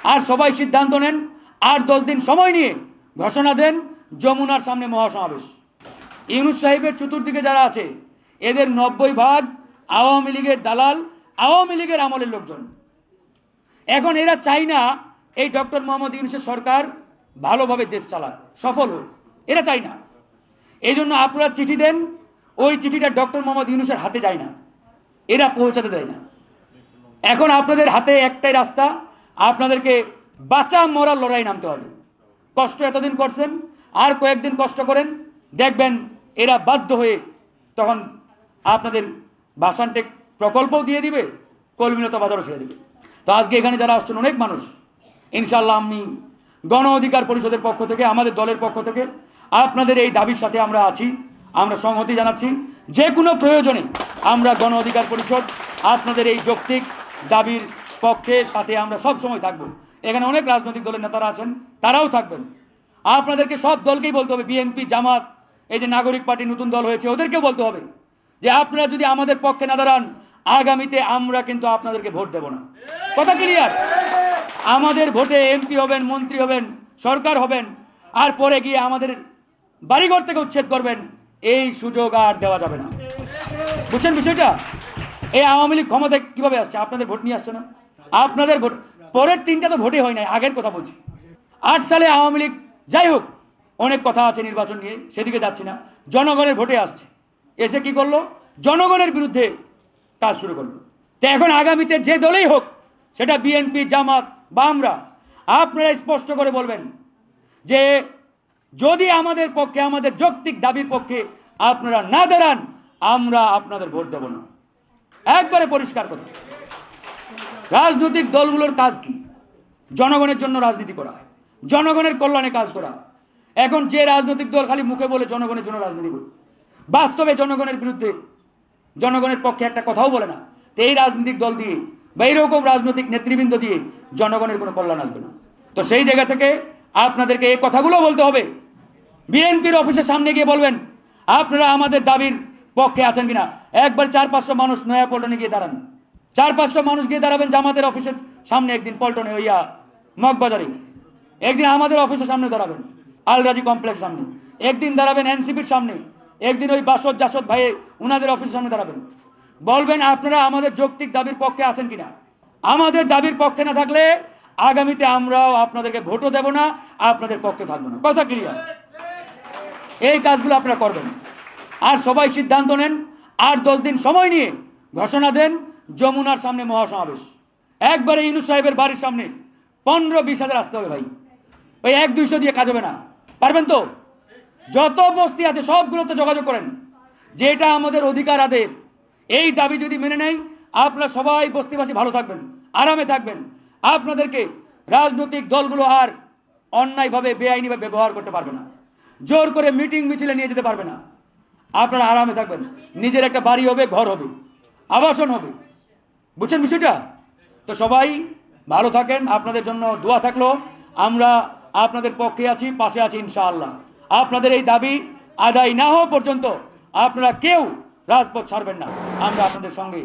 আর সবাই সিদ্ধান্ত নেন, আর 10 দিন সময় নিয়ে ঘোষণা দেন যমুনার সামনে মহাসমাবেশ। ইউনূস সাহেবের চতুর্দিকে যারা আছে এদের 90% আওয়ামী লীগের দালাল, আওয়ামী লীগের আমলের লোকজন। এখন এরা চায় না এই ডক্টর মোহাম্মদ ইউনূসের সরকার ভালোভাবে দেশ চালাক, সফল হোক, এরা চায় না। এই জন্য আপনারা চিঠি দেন, ওই চিঠিটা ডক্টর মোহাম্মদ ইউনূসের হাতে যায় না, এরা পৌঁছাতে দেয় না। এখন আপনাদের হাতে একটাই রাস্তা, আপনাদেরকে বাঁচা মরার লড়াই নামতে হবে। কষ্ট এতদিন করছেন, আর কয়েকদিন কষ্ট করেন, দেখবেন এরা বাধ্য হয়ে তখন আপনাদের ভাসানটেক প্রকল্পও দিয়ে দিবে, কলমিলতা বাজারও ছেড়ে দিবে। তো আজকে এখানে যারা আসছেন অনেক মানুষ, ইনশাআল্লাহ আমি গণ অধিকার পরিষদের পক্ষ থেকে, আমাদের দলের পক্ষ থেকে আপনাদের এই দাবির সাথে আমরা আছি, আমরা সংহতি জানাচ্ছি। যে কোনো প্রয়োজনে আমরা গণ অধিকার পরিষদ আপনাদের এই যৌক্তিক দাবির পক্ষে সাথে আমরা সব সময় থাকব। এখানে অনেক রাজনৈতিক দলের নেতারা আছেন, তারাও থাকবেন। আপনাদেরকে সব দলকেই বলতে হবে, বিএনপি, জামাত, এই যে নাগরিক পার্টি নতুন দল হয়েছে, ওদেরকেও বলতে হবে যে আপনারা যদি আমাদের পক্ষে না দাঁড়ান, আগামীতে আমরা কিন্তু আপনাদেরকে ভোট দেব না। কথা ক্লিয়ার? আমাদের ভোটে এমপি হবেন, মন্ত্রী হবেন, সরকার হবেন, আর পরে গিয়ে আমাদের বাড়িঘর থেকে উচ্ছেদ করবেন, এই সুযোগ আর দেওয়া যাবে না। বুঝছেন বিষয়টা? এই আওয়ামী লীগ ক্ষমতায় কীভাবে আসছে? আপনাদের ভোট নিয়ে আসছে না? আপনাদের ভোট, পরের 3টা তো ভোটে হয় নাই, আগের কথা বলছি। 8 সালে আওয়ামী লীগ, যাই হোক অনেক কথা আছে নির্বাচন নিয়ে, সেদিকে যাচ্ছি না। জনগণের ভোটে আসছে, এসে কি করলো? জনগণের বিরুদ্ধে কাজ শুরু করলো। তো এখন আগামীতে যে দলেই হোক, সেটা বিএনপি, জামাত বা আমরা, আপনারা স্পষ্ট করে বলবেন যে যদি আমাদের পক্ষে, আমাদের যৌক্তিক দাবির পক্ষে আপনারা না দাঁড়ান, আমরা আপনাদের ভোট দেব না। একবারে পরিষ্কার কথা। রাজনৈতিক দলগুলোর কাজ কি? জনগণের জন্য রাজনীতি করা, জনগণের কল্যাণে কাজ করা। এখন যে রাজনৈতিক দল খালি মুখে বলে জনগণের জন্য রাজনীতি করে, বাস্তবে জনগণের বিরুদ্ধে, জনগণের পক্ষে একটা কথাও বলে না, তো এই রাজনৈতিক দল দিয়ে বা এইরকম রাজনৈতিক নেতৃবৃন্দ দিয়ে জনগণের কোনো কল্যাণ আসবে না। তো সেই জায়গা থেকে আপনাদেরকে এই কথাগুলো বলতে হবে। বিএনপির অফিসের সামনে গিয়ে বলবেন আপনারা আমাদের দাবির পক্ষে আছেন কিনা। একবার 400-500 মানুষ নয়া পল্টনে গিয়ে দাঁড়ান, 400-500 মানুষ গিয়ে দাঁড়াবেন জামাতের অফিসের সামনে, একদিন পল্টনে হইয়া মগবাজারে, একদিন আমাদের অফিসের সামনে দাঁড়াবেন, আলরাজি কমপ্লেক্স সামনে, একদিন দাঁড়াবেন এনসিপির সামনে, একদিন ওই বাসদ জাসদ ভাইয়ে উনাদের অফিসের সামনে দাঁড়াবেন। বলবেন আপনারা আমাদের যৌক্তিক দাবির পক্ষে আছেন কিনা। আমাদের দাবির পক্ষে না থাকলে আগামীতে আমরাও আপনাদেরকে ভোটও দেব না, আপনাদের পক্ষে থাকবো না। কথা ক্লিয়ার? এই কাজগুলো আপনারা করবেন। আর সবাই সিদ্ধান্ত নেন, আর 10 দিন সময় নিয়ে ঘোষণা দেন যমুনার সামনে মহাসমাবেশ। একবারে ইউনূস সাহেবের বাড়ির সামনে 15-20 হাজার আসতে হবে ভাই। ওই 100-200 দিয়ে কাজ হবে না। পারবেন তো? যত বস্তি আছে সবগুলোতে যোগাযোগ করেন যে এটা আমাদের অধিকার আদের। এই দাবি যদি মেনে নেয়, আপনারা সবাই বস্তিবাসী ভালো থাকবেন, আরামে থাকবেন। আপনাদেরকে রাজনৈতিক দলগুলো আর অন্যায়ভাবে, বেআইনিভাবে ব্যবহার করতে পারবে না, জোর করে মিটিং মিছিলে নিয়ে যেতে পারবে না। আপনারা আরামে থাকবেন, নিজের একটা বাড়ি হবে, ঘর হবে, আবাসন হবে। বুঝছেন বিষয়টা? তো সবাই ভালো থাকেন, আপনাদের জন্য দোয়া থাকলো। আমরা আপনাদের পক্ষে আছি, পাশে আছি ইনশাআল্লাহ। আপনাদের এই দাবি আদায় না হওয়া পর্যন্ত আপনারা কেউ রাজপথ ছাড়বেন না, আমরা আপনাদের সঙ্গে